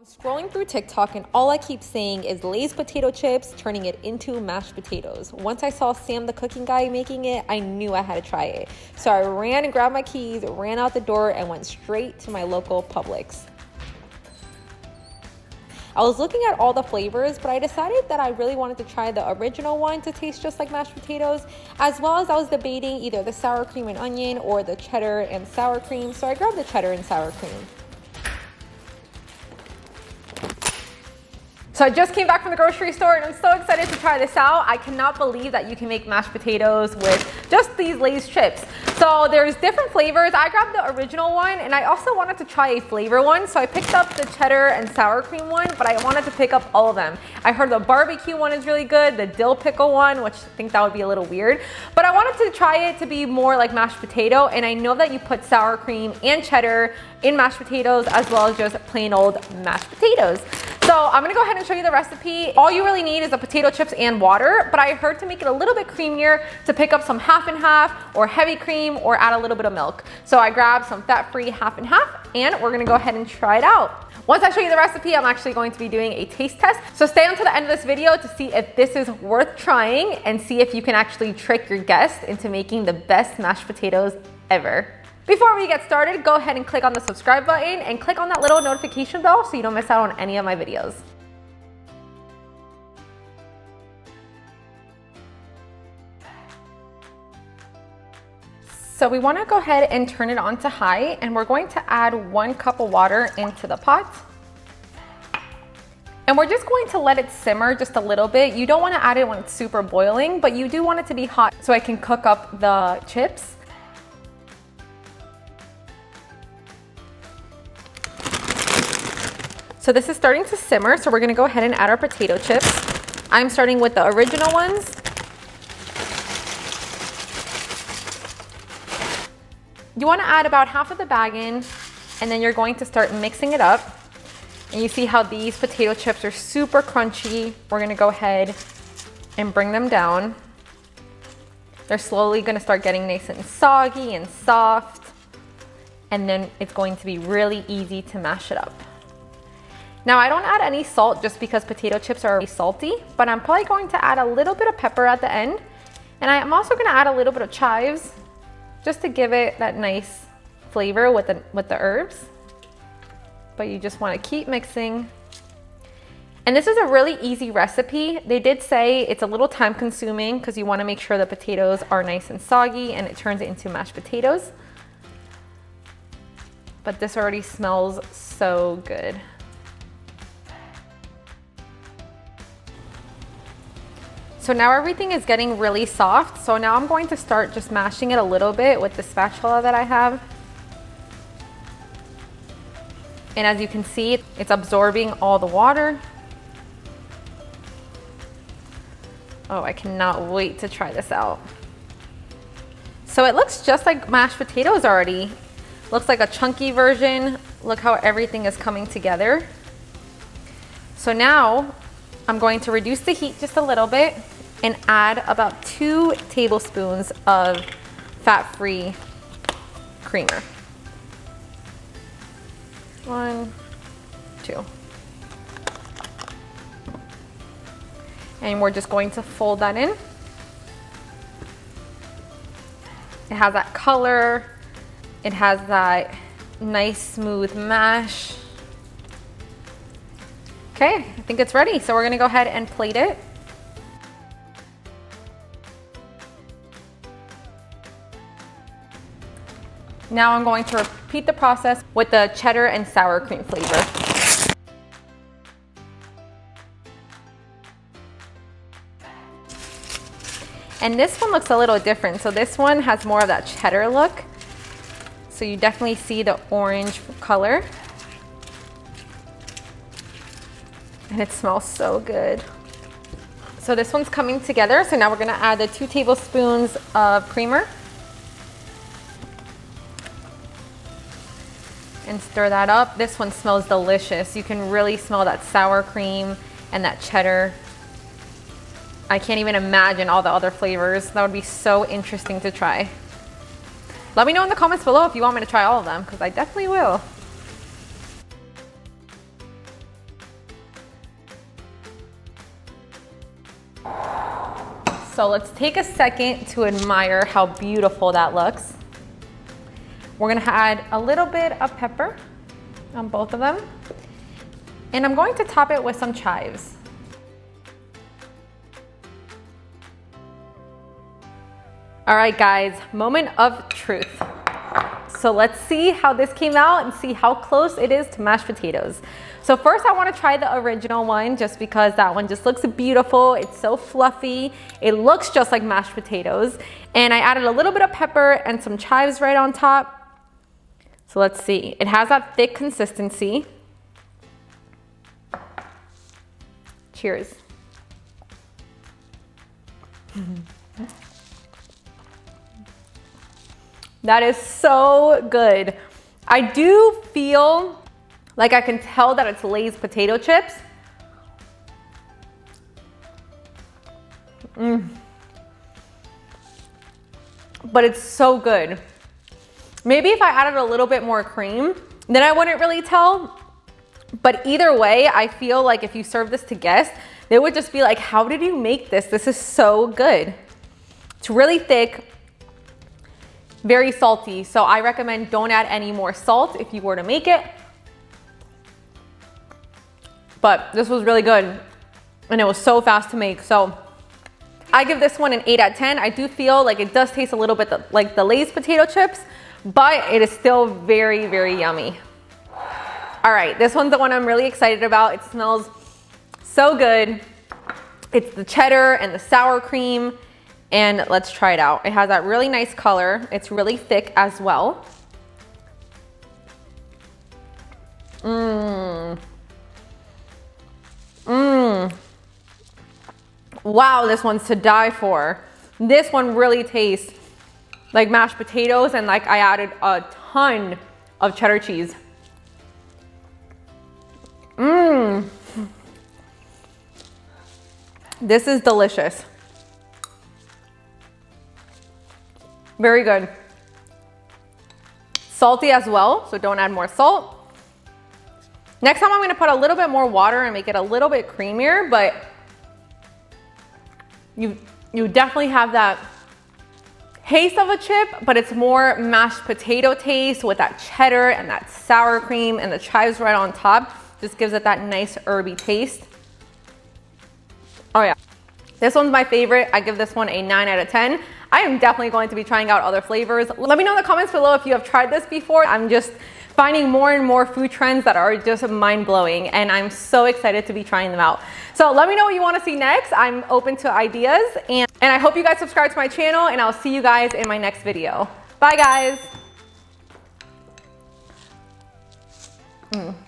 Scrolling through TikTok and all I keep saying is Lay's potato chips, turning it into mashed potatoes. Once I saw Sam the cooking guy making it, I knew I had to try it. So I ran and grabbed my keys, ran out the door, and went straight to my local Publix. I was looking at all the flavors, but I decided that I really wanted to try the original one to taste just like mashed potatoes, as well as I was debating either the sour cream and onion or the cheddar and sour cream, so I grabbed the cheddar and sour cream. So I just came back from the grocery store and I'm so excited to try this out. I cannot believe that you can make mashed potatoes with just these Lay's chips. So there's different flavors. I grabbed the original one and I also wanted to try a flavor one. So I picked up the cheddar and sour cream one, but I wanted to pick up all of them. I heard the barbecue one is really good, the dill pickle one, which I think that would be a little weird. But I wanted to try it to be more like mashed potato, and I know that you put sour cream and cheddar in mashed potatoes as well as just plain old mashed potatoes. So I'm gonna go ahead and show you the recipe. All you really need is the potato chips and water, but I heard to make it a little bit creamier to pick up some half and half or heavy cream or add a little bit of milk. So I grabbed some fat-free half and half, and we're gonna go ahead and try it out. Once I show you the recipe, I'm actually going to be doing a taste test. So stay until the end of this video to see if this is worth trying and see if you can actually trick your guests into making the best mashed potatoes ever. Before we get started, go ahead and click on the subscribe button and click on that little notification bell so you don't miss out on any of my videos. So we want to go ahead and turn it on to high, and we're going to add 1 cup of water into the pot. And we're just going to let it simmer just a little bit. You don't want to add it when it's super boiling, but you do want it to be hot so I can cook up the chips. So this is starting to simmer, so we're gonna go ahead and add our potato chips. I'm starting with the original ones. You wanna add about half of the bag in, and then you're going to start mixing it up. And you see how these potato chips are super crunchy. We're gonna go ahead and bring them down. They're slowly gonna start getting nice and soggy and soft. And then it's going to be really easy to mash it up. Now I don't add any salt just because potato chips are salty, but I'm probably going to add a little bit of pepper at the end. And I'm also gonna add a little bit of chives just to give it that nice flavor with the herbs. But you just wanna keep mixing. And this is a really easy recipe. They did say it's a little time consuming because you wanna make sure the potatoes are nice and soggy and it turns it into mashed potatoes. But this already smells so good. So now everything is getting really soft. So now I'm going to start just mashing it a little bit with the spatula that I have. And as you can see, it's absorbing all the water. Oh, I cannot wait to try this out. So it looks just like mashed potatoes already. Looks like a chunky version. Look how everything is coming together. So now I'm going to reduce the heat just a little bit and add about 2 tablespoons of fat-free creamer. 1, 2. And we're just going to fold that in. It has that color. It has that nice smooth mash. Okay, I think it's ready. So we're gonna go ahead and plate it. Now I'm going to repeat the process with the cheddar and sour cream flavor. And this one looks a little different. So this one has more of that cheddar look. So you definitely see the orange color. And it smells so good. So this one's coming together. So now we're gonna add the 2 tablespoons of creamer. And stir that up. This one smells delicious. You can really smell that sour cream and that cheddar. I can't even imagine all the other flavors. That would be so interesting to try. Let me know in the comments below if you want me to try all of them, because I definitely will. So let's take a second to admire how beautiful that looks. We're gonna add a little bit of pepper on both of them. And I'm going to top it with some chives. All right, guys, moment of truth. So let's see how this came out and see how close it is to mashed potatoes. So first I want to try the original one just because that one just looks beautiful. It's so fluffy. It looks just like mashed potatoes. And I added a little bit of pepper and some chives right on top. So let's see. It has that thick consistency. Cheers. That is so good. I do feel like I can tell that it's Lay's potato chips. But it's so good. Maybe if I added a little bit more cream, then I wouldn't really tell. But either way, I feel like if you serve this to guests, they would just be like, how did you make this? This is so good. It's really thick, very salty. So I recommend don't add any more salt if you were to make it. But this was really good and it was so fast to make. So I give this one an 8 out of 10. I do feel like it does taste a little bit like the Lay's potato chips, but it is still very, very yummy. All right, this one's the one I'm really excited about. It smells so good. It's the cheddar and the sour cream, and let's try it out. It has that really nice color. It's really thick as well. Wow, this one's to die for. This one really tastes like mashed potatoes, and like I added a ton of cheddar cheese. This is delicious. Very good. Salty as well, so don't add more salt. Next time I'm gonna put a little bit more water and make it a little bit creamier, but you definitely have that taste of a chip, but it's more mashed potato taste with that cheddar and that sour cream and the chives right on top. Just gives it that nice herby taste. Oh yeah, this one's my favorite. I give this one a 9 out of 10. I am definitely going to be trying out other flavors. Let me know in the comments below if you have tried this before. I'm just finding more and more food trends that are just mind-blowing, and I'm so excited to be trying them out. So let me know what you want to see next. I'm open to ideas, and I hope you guys subscribe to my channel, and I'll see you guys in my next video. Bye guys.